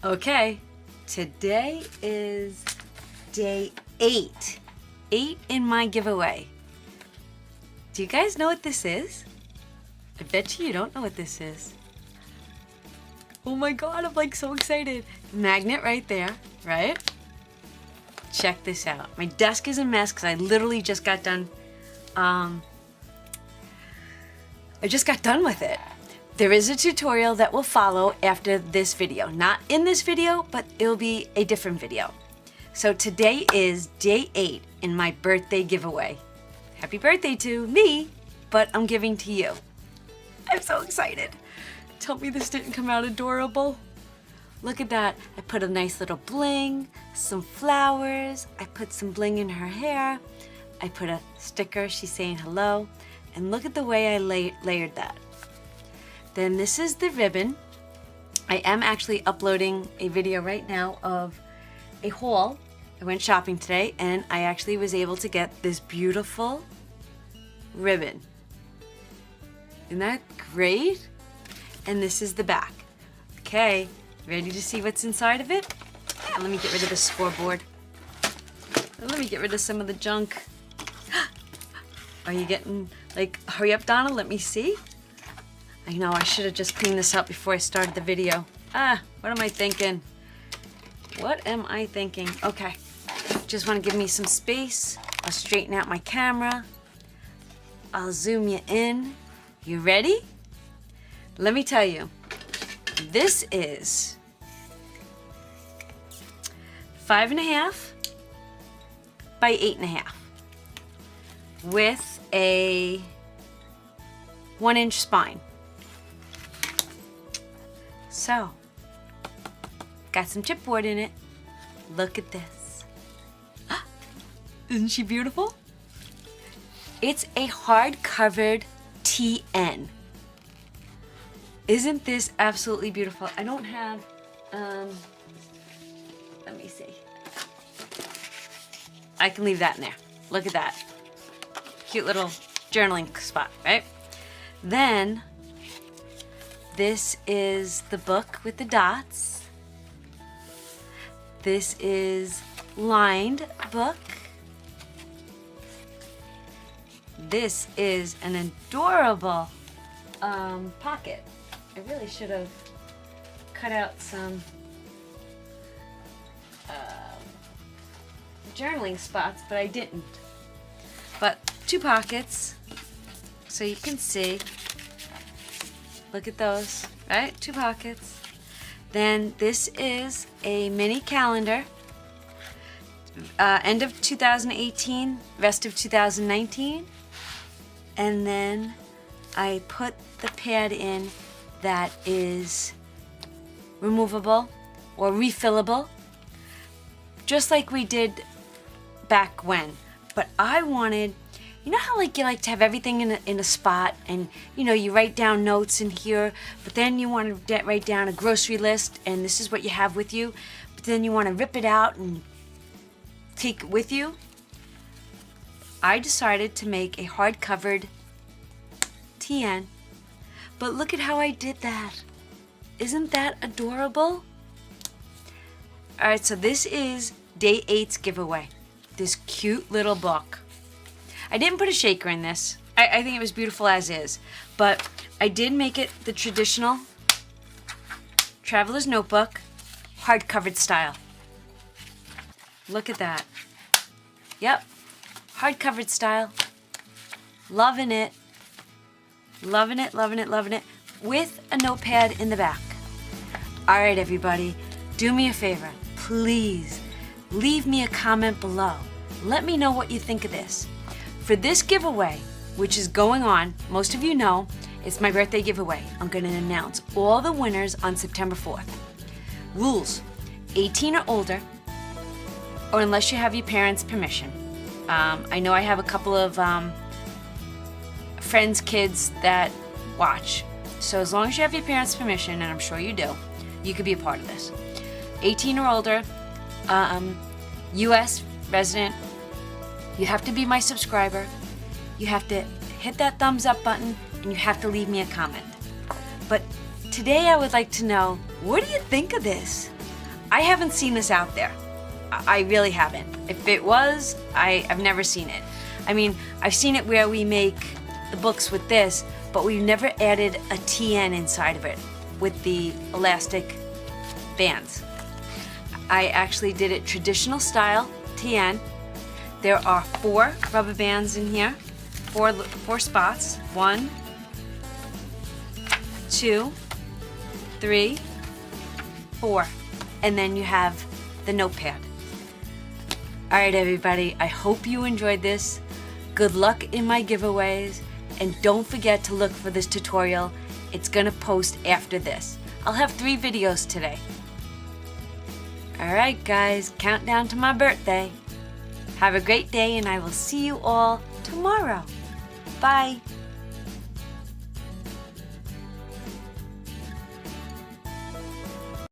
Okay, today is day 8. 8 in my giveaway. Do you guys know what this is? I bet you don't know what this is. Oh my god, I'm like so excited. Magnet right there, right? Check this out. My desk is a mess because I literally just got done. I just got done with it. There is a tutorial that will follow after this video. Not in this video, but it'll be a different video. So today is day 8 in my birthday giveaway. Happy birthday to me, but I'm giving to you. I'm so excited. Tell me this didn't come out adorable. Look at that. I put a nice little bling, some flowers. I put some bling in her hair. I put a sticker, she's saying hello. And look at the way I layered that. Then this is the ribbon. I am actually uploading a video right now of a haul. I went shopping today and I actually was able to get this beautiful ribbon. Isn't that great? And this is the back. Okay, ready to see what's inside of it? Let me get rid of the scoreboard. Let me get rid of some of the junk. Are you getting, like, hurry up, Donna, let me see. I know, I should have just cleaned this up before I started the video. What am I thinking? What am I thinking? Okay, just want to give me some space. I'll straighten out my camera. I'll zoom you in. You ready? Let me tell you, this is 5.5 by 8.5 with a 1-inch spine. So, got some chipboard in it. Look at this. Isn't she beautiful? It's a hard-covered TN. Isn't this absolutely beautiful? I don't have, let me see. I can leave that in there. Look at that. Cute little journaling spot, right? Then, this is the book with the dots. This is lined book. This is an adorable pocket. I really should have cut out some journaling spots, but I didn't. But 2 pockets, so you can see. Look at those, right? 2 pockets. Then this is a mini calendar. End of 2018, rest of 2019. And then I put the pad in that is removable or refillable, just like we did back when. But I wanted, you know how like you like to have everything in a spot, and you know you write down notes in here, but then you want to write down a grocery list and this is what you have with you, but then you want to rip it out and take it with you. I decided to make a hard-covered TN, but look at how I did that. Isn't that adorable? Alright, so this is day 8's giveaway. This cute little book. I didn't put a shaker in this. I think it was beautiful as is, but I did make it the traditional traveler's notebook, hard-covered style. Look at that. Yep, hard-covered style. Loving it. Loving it, loving it, loving it. With a notepad in the back. All right, everybody, do me a favor. Please leave me a comment below. Let me know what you think of this. For this giveaway, which is going on, most of you know, it's my birthday giveaway. I'm going to announce all the winners on September 4th. Rules: 18 or older, or unless you have your parents' permission. I know I have a couple of friends' kids that watch. So as long as you have your parents' permission, and I'm sure you do, you could be a part of this. 18 or older, US resident, you have to be my subscriber, you have to hit that thumbs up button, and you have to leave me a comment. But today I would like to know, what do you think of this? I haven't seen this out there. I really haven't. If it was, I've never seen it. I mean, I've seen it where we make the books with this, but we've never added a TN inside of it with the elastic bands. I actually did it traditional style, TN. There are 4 rubber bands in here, 4 spots. 1, 2, 3, 4. And then you have the notepad. All right, everybody, I hope you enjoyed this. Good luck in my giveaways, and don't forget to look for this tutorial. It's gonna post after this. I'll have 3 videos today. All right, guys, countdown to my birthday. Have a great day, and I will see you all tomorrow. Bye.